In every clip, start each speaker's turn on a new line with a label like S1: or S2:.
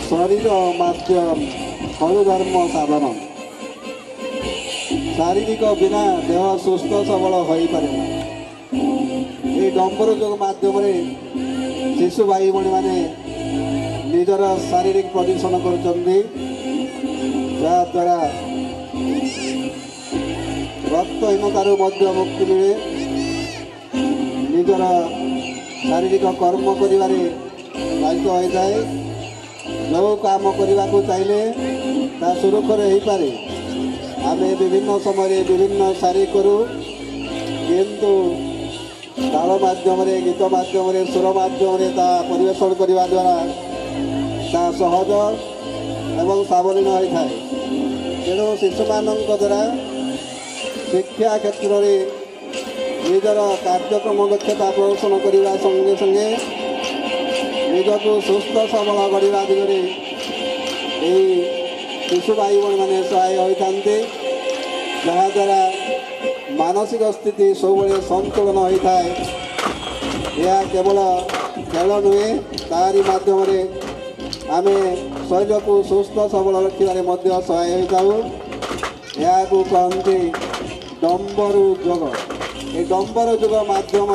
S1: शरीर माध्यम धर्म साधन शारीरिक बिना देह सुस्थ सबल हो पारे ये डंबर जोग मध्यम शिशु भाई भाई मैंने निजर शारीरिक प्रदर्शन करद्वारा रक्तहीनतार मुक्ति मिले निजर शारीरिक कर्म करिवारे दायित्व होता है जो काम करने को चाहिए ता सुरक्षर हो पारे आम विभिन्न समय विभिन्न सारी करूँ किंतु ताल मध्यम गीत मध्यम सुर मध्यम परिवेशन करने द्वारा ता सहज एवं सावलीन होता है तेणु शिशु मान द्वारा शिक्षा क्षेत्र में निजर कार्यक्रम दक्षता प्रदर्शन करने संगे संगे निजक सुस्थ सबल करने दिगरे शिशु भाई भाई मैंने सहाय होता जहाद्वारा मानसिक स्थिति सब संतुलन होता है यह केवल खेल नुहे तारी मध्यम आम शरीर को सुस्थ सबल रखा सहाय होता या कहते डंबर जोग ये डंबर जोग मध्यम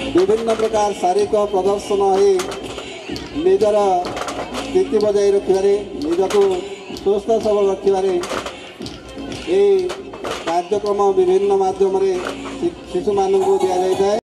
S1: विभिन्न प्रकार शारीरिक प्रदर्शन हो निजर स्थिति बजाय रखिबारे निजक सुस्थ सबल रखिबारे ये कार्यक्रम विभिन्न माध्यम शिशु मानू दि जाए।